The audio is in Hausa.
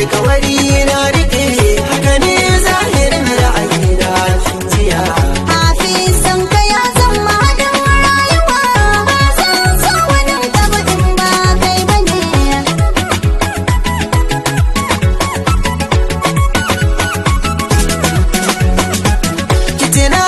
alkawari na rike haka ne zahirin ra'ayi na jiya. Hafiz san ka ya zama haɗin rayuwa, ba zan so wani gaba in ba kai bane. Kitina